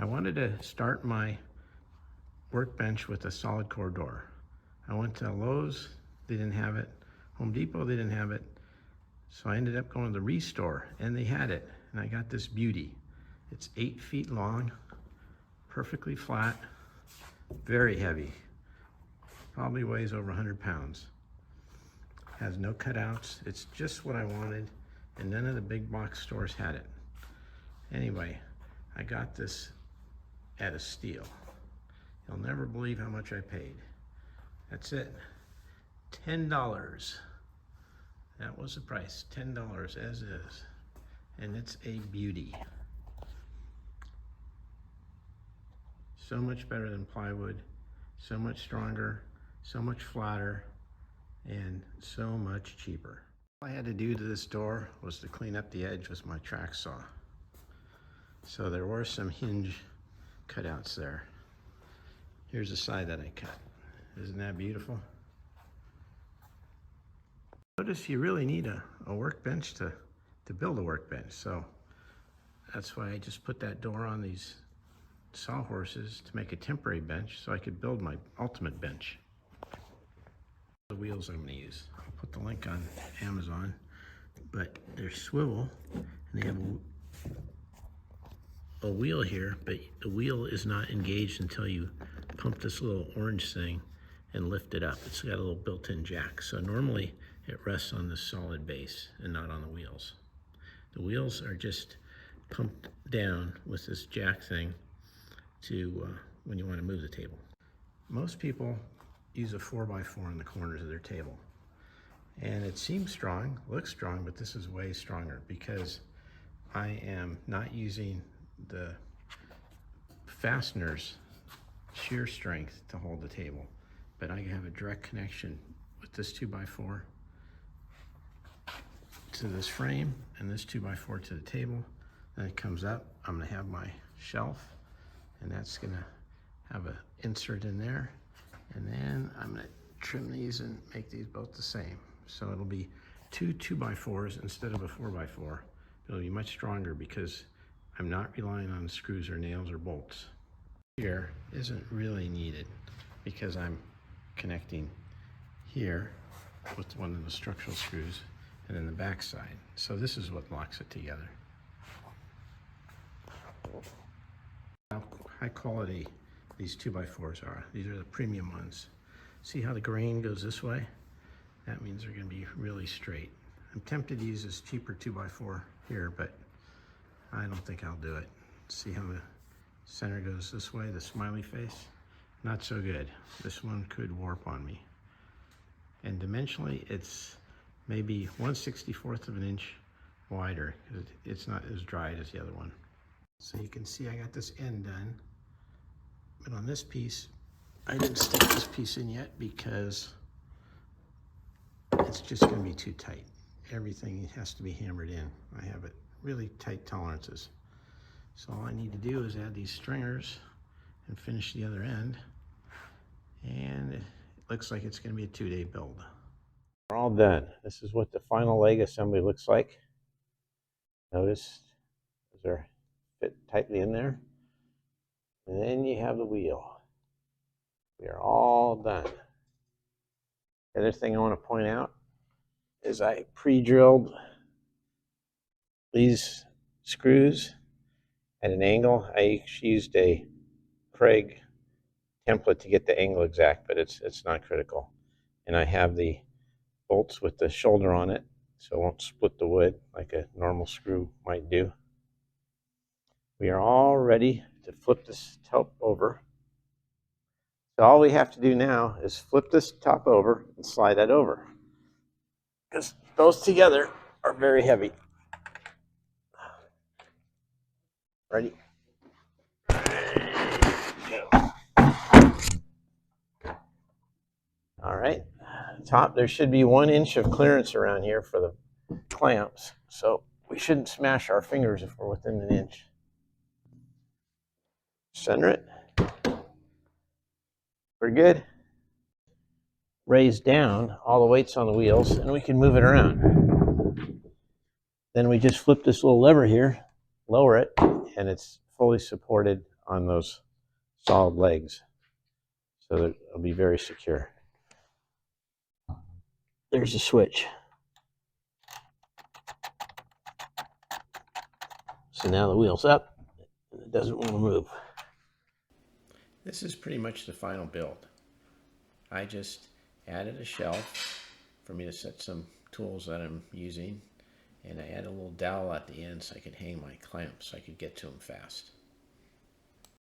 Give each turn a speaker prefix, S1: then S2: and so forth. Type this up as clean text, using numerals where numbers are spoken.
S1: I wanted to start my workbench with a solid core door. I went to Lowe's, they didn't have it. Home Depot, they didn't have it. So I ended up going to the Restore, and they had it. And I got this beauty. It's 8 feet long, perfectly flat, very heavy. Probably weighs over 100 pounds. Has no cutouts. It's just what I wanted, and none of the big box stores had it. Anyway, I got this at a steal. You'll never believe how much I paid. That's it. $10. That was the price. $10 as is. And it's a beauty. So much better than plywood, so much stronger, so much flatter, and so much cheaper. All I had to do to this door was to clean up the edge with my track saw. So there were some hinge cutouts there. Here's the side that I cut. Isn't that beautiful? Notice you really need a workbench to build a workbench. So that's why I just put that door on these sawhorses to make a temporary bench so I could build my ultimate bench. The wheels I'm going to use. I'll put the link on Amazon, but they're swivel and they have a wheel here, but the wheel is not engaged until you pump this little orange thing and lift it up. It's got a little built-in jack. So normally it rests on this solid base and not on the wheels. The wheels are just pumped down with this jack thing to when you want to move the table. Most people use a 4x4 in the corners of their table. And it seems strong, looks strong, but this is way stronger because I am not using the fasteners shear strength to hold the table, but I have a direct connection with this 2x4 to this frame and this 2x4 to the table. Then it comes up, I'm gonna have my shelf, and that's gonna have an insert in there. And then I'm gonna trim these and make these both the same. So it'll be two 2x4s instead of a 4x4. It'll be much stronger because I'm not relying on screws or nails or bolts. Here isn't really needed because I'm connecting here with one of the structural screws and then the back side. So this is what locks it together. How high quality these 2x4s are. These are the premium ones. See how the grain goes this way? That means they're gonna be really straight. I'm tempted to use this cheaper 2x4 here, but I don't think I'll do it. See how the center goes this way, the smiley face? Not so good. This one could warp on me. And dimensionally, it's maybe 1/64 of an inch wider because it's not as dried as the other one. So you can see I got this end done. But on this piece, I didn't stick this piece in yet because it's just gonna be too tight. Everything has to be hammered in. I have it really tight tolerances. So all I need to do is add these stringers and finish the other end. And it looks like it's gonna be a 2-day build. We're all done. This is what the final leg assembly looks like. Notice they're fit tightly in there. And then you have the wheel. We are all done. The other thing I want to point out is I pre-drilled these screws at an angle. I used a Kreg template to get the angle exact, but it's not critical. And I have the bolts with the shoulder on it, so it won't split the wood like a normal screw might do. We are all ready to flip this top over. So all we have to do now is flip this top over and slide that over, because those together are very heavy. Ready? All right, top, there should be 1 inch of clearance around here for the clamps, so we shouldn't smash our fingers if we're within 1 inch. Center it. We're good. Raise down all the weights on the wheels and we can move it around. Then we just flip this little lever here, lower it, and it's fully supported on those solid legs so that it'll be very secure. There's the switch. So now the wheel's up and it doesn't want to move. This is pretty much the final build. I just added a shelf for me to set some tools that I'm using, and I added a little dowel at the end so I could hang my clamps so I could get to them fast.